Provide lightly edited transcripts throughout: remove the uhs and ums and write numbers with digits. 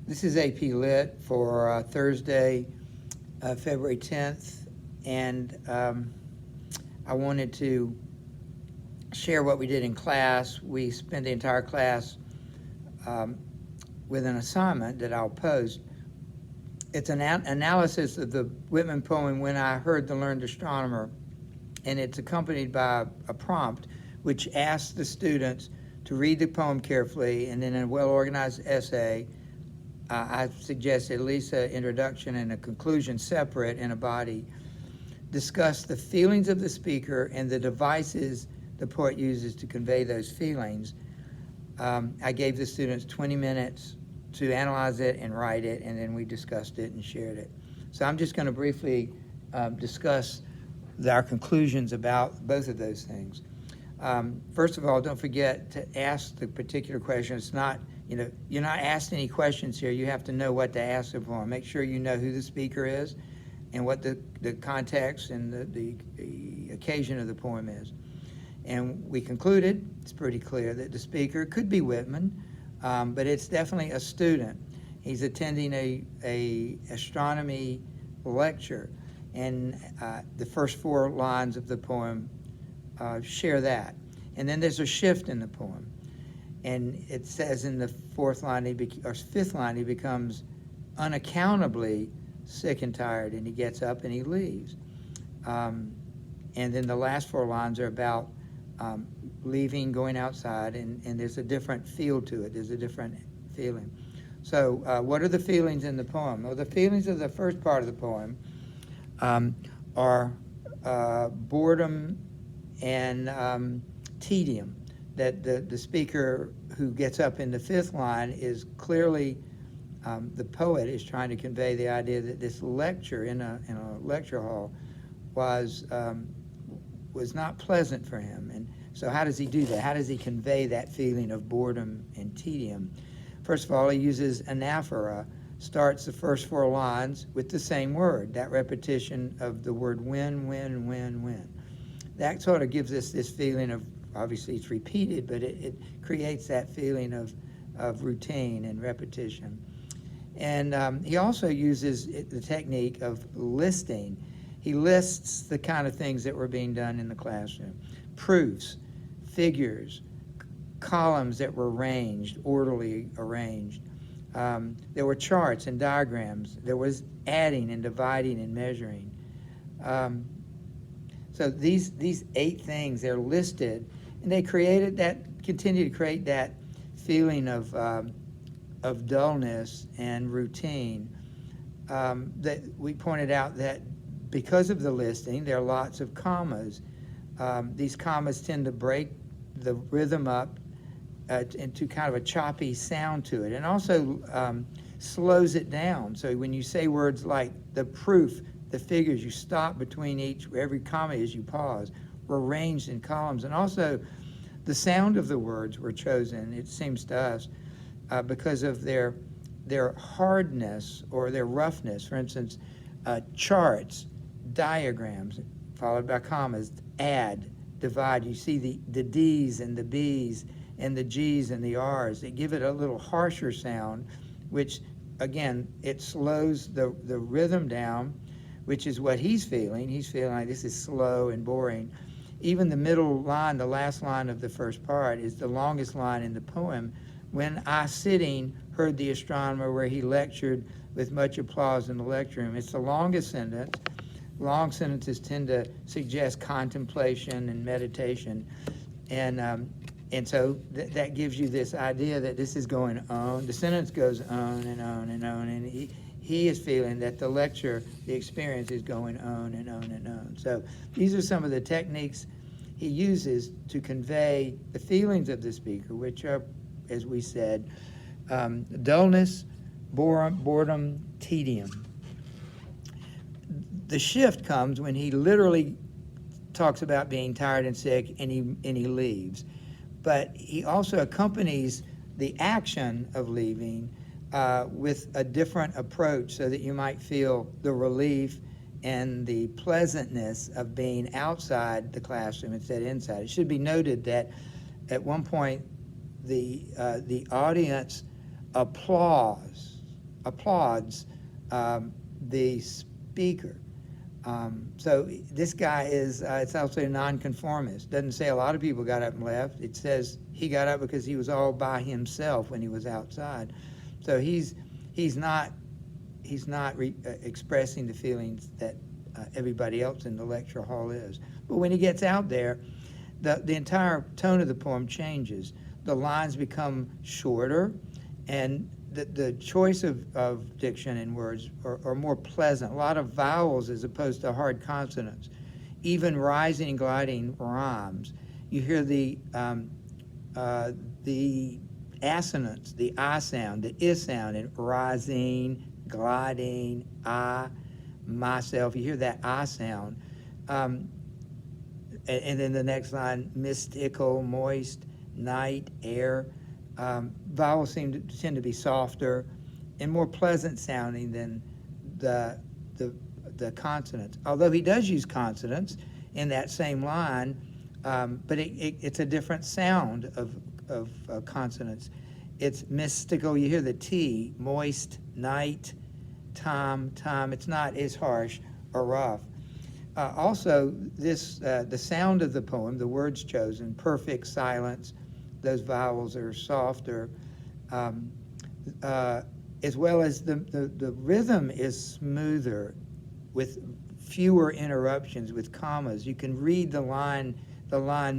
This is AP Lit for Thursday, February 10th, and I wanted to share what we did in class. We spent the entire class with an assignment that I'll post. It's an analysis of the Whitman poem, When I Heard the Learn'd Astronomer, and it's accompanied by a prompt which asks the students to read the poem carefully, and then in a well-organized essay, I suggest at least an introduction and a conclusion separate in a body, discuss the feelings of the speaker and the devices the poet uses to convey those feelings. I gave the students 20 minutes to analyze it and write it, and then we discussed it and shared it. So I'm just going to briefly discuss our conclusions about both of those things. First of all, don't forget to ask the particular question. It's not, you're not asked any questions here. You have to know what to ask the poem. Make sure you know who the speaker is and what the context and the occasion of the poem is. And we concluded, it's pretty clear, that the speaker could be Whitman, but it's definitely a student. He's attending a astronomy lecture, and the first 4 lines of the poem share that. And then there's a shift in the poem. And it says in the 5th line, he becomes unaccountably sick and tired, and he gets up and he leaves. And then the last 4 lines are about leaving, going outside, and there's a different feel to it. There's a different feeling. So what are the feelings in the poem? Well, the feelings of the first part of the poem are boredom and tedium. That the speaker who gets up in the 5th line is clearly, the poet is trying to convey the idea that this lecture in a lecture hall was not pleasant for him. And so how does he do that? How does he convey that feeling of boredom and tedium? First of all, he uses anaphora, starts the first 4 lines with the same word, that repetition of the word when. That sort of gives us this feeling of, obviously it's repeated, but it creates that feeling of routine and repetition. And he also uses the technique of listing. He lists the kind of things that were being done in the classroom. Proofs, figures, columns that were arranged, orderly arranged. There were charts and diagrams. There was adding and dividing and measuring. So these 8 things, they're listed, and they continue to create that feeling of dullness and routine. That we pointed out that because of the listing, there are lots of commas. These commas tend to break the rhythm up into kind of a choppy sound to it, and also slows it down. So when you say words like the proof, the figures, you stop between every comma as you pause, were arranged in columns. And also the sound of the words were chosen, it seems to us, because of their hardness or their roughness. For instance, charts, diagrams, followed by commas, add, divide. You see the D's and the B's and the G's and the R's. They give it a little harsher sound, which, again, it slows the rhythm down, which is what he's feeling. He's feeling like this is slow and boring. Even the middle line, the last line of the first part, is the longest line in the poem. When I sitting heard the astronomer, where he lectured with much applause in the lecture room. It's the longest sentence. Long sentences tend to suggest contemplation and meditation. And so that gives you this idea that this is going on. The sentence goes on and on and on, and he is feeling that the lecture, the experience, is going on and on and on. So these are some of the techniques he uses to convey the feelings of the speaker, which are, as we said, dullness, boredom, tedium. The shift comes when he literally talks about being tired and sick, and he leaves. But he also accompanies the action of leaving with a different approach, so that you might feel the relief and the pleasantness of being outside the classroom instead of inside. It should be noted that at one point the audience applauds applauds the speaker. So this guy is, it's also a nonconformist. Doesn't say a lot of people got up and left. It says he got up because he was all by himself when he was outside. So he's not expressing the feelings that everybody else in the lecture hall is. But when he gets out there, the entire tone of the poem changes. The lines become shorter, and the choice of diction and words are more pleasant. A lot of vowels as opposed to hard consonants. Even rising and gliding rhymes. You hear the assonants, the I sound, the I sound, and rising, gliding, I, myself. You hear that I sound. And then the next line, mystical, moist, night, air. Vowels tend to be softer and more pleasant sounding than the consonants. Although he does use consonants in that same line, but it's a different sound of consonants. It's mystical. You hear the T, moist, night, time. It's not as harsh or rough. Also, the sound of the poem, the words chosen, perfect silence, those vowels are softer, as well as the rhythm is smoother with fewer interruptions, with commas. You can read the line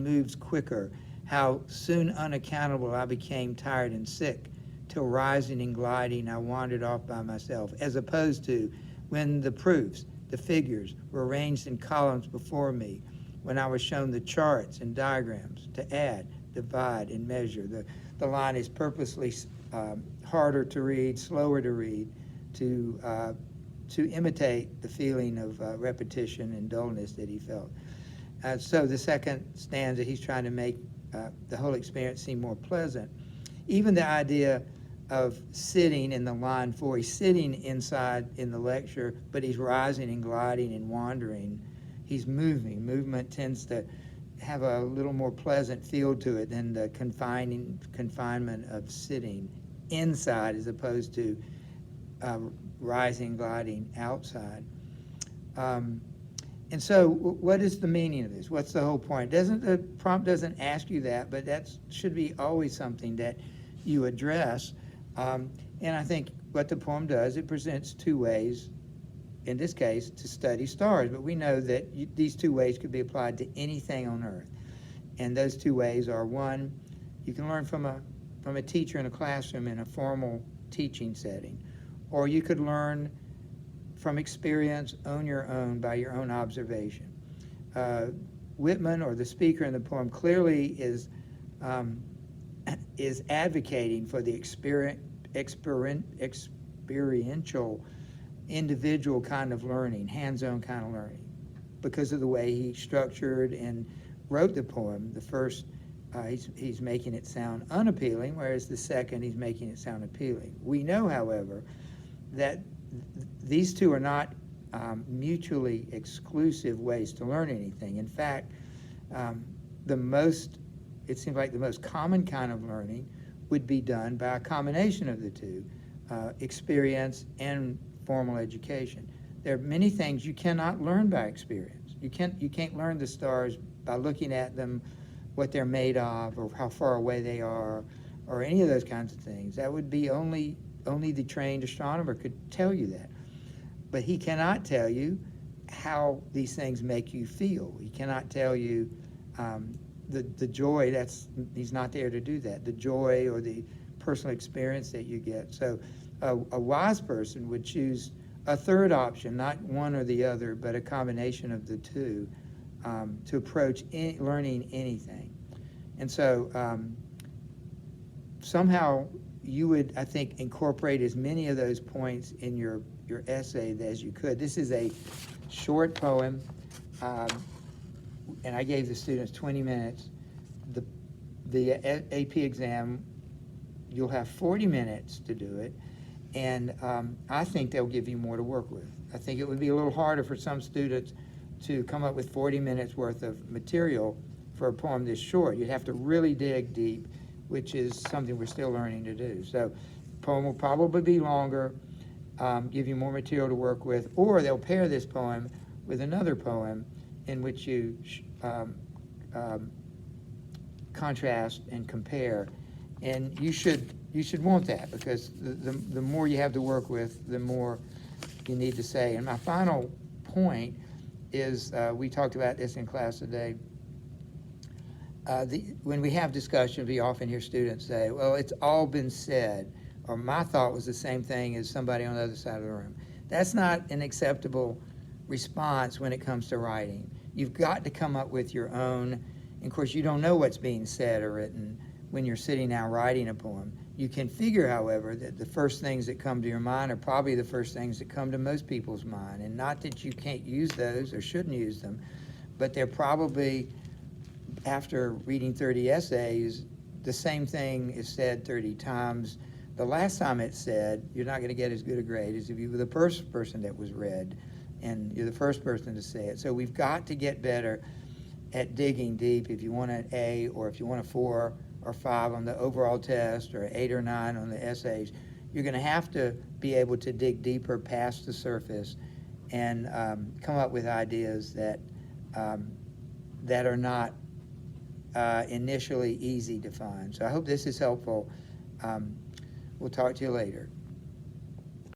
moves quicker. How soon unaccountable I became tired and sick, till rising and gliding I wandered off by myself, as opposed to when the proofs, the figures, were arranged in columns before me, when I was shown the charts and diagrams to add, divide, and measure. The line is purposely harder to read, slower to read, to imitate the feeling of repetition and dullness that he felt. So the second stanza, he's trying to make the whole experience seem more pleasant. Even the idea of sitting in the line 4, he's sitting inside in the lecture, but he's rising and gliding and wandering. He's moving. Movement tends to have a little more pleasant feel to it than the confinement of sitting inside as opposed to rising, gliding outside. And so what is the meaning of this? What's the whole point? The prompt doesn't ask you that, but that should be always something that you address. And I think what the poem does, it presents two ways, in this case, to study stars. But we know that these two ways could be applied to anything on Earth. And those two ways are, one, you can learn from a teacher in a classroom in a formal teaching setting, or you could learn from experience on your own by your own observation. Whitman, or the speaker in the poem, clearly is advocating for the experiential, individual kind of learning, hands-on kind of learning, because of the way he structured and wrote the poem. The first, he's making it sound unappealing, whereas the second, he's making it sound appealing. We know, however, that these two are not mutually exclusive ways to learn anything. In fact, it seems like the most common kind of learning would be done by a combination of the two, experience and formal education. There are many things you cannot learn by experience. You can't learn the stars by looking at them, what they're made of, or how far away they are, or any of those kinds of things. That would be only the trained astronomer could tell you that. But he cannot tell you how these things make you feel. He cannot tell you the joy. He's not there to do that. The joy or the personal experience that you get. So a wise person would choose a third option, not one or the other, but a combination of the two, to approach learning anything. And so somehow you would, I think, incorporate as many of those points in your essay as you could. This is a short poem, and I gave the students 20 minutes. The AP exam, you'll have 40 minutes to do it, and I think they'll give you more to work with. I think it would be a little harder for some students to come up with 40 minutes worth of material for a poem this short. You'd have to really dig deep, which is something we're still learning to do. So the poem will probably be longer, give you more material to work with, or they'll pair this poem with another poem in which you contrast and compare. And you should want that, because the more you have to work with, the more you need to say. And my final point is, we talked about this in class today, when we have discussion, we often hear students say, well, it's all been said, or my thought was the same thing as somebody on the other side of the room. That's not an acceptable response when it comes to writing. You've got to come up with your own. And of course, you don't know what's being said or written when you're sitting down writing a poem. You can figure, however, that the first things that come to your mind are probably the first things that come to most people's mind. And not that you can't use those or shouldn't use them, but they're probably, after reading 30 essays, the same thing is said 30 times. The last time it's said, you're not going to get as good a grade as if you were the first person that was read, and you're the first person to say it. So we've got to get better at digging deep. If you want an A, or if you want a 4 or 5 on the overall test, or 8 or 9 on the essays, you're going to have to be able to dig deeper past the surface and come up with ideas that that are not initially easy to find. So I hope this is helpful. We'll talk to you later.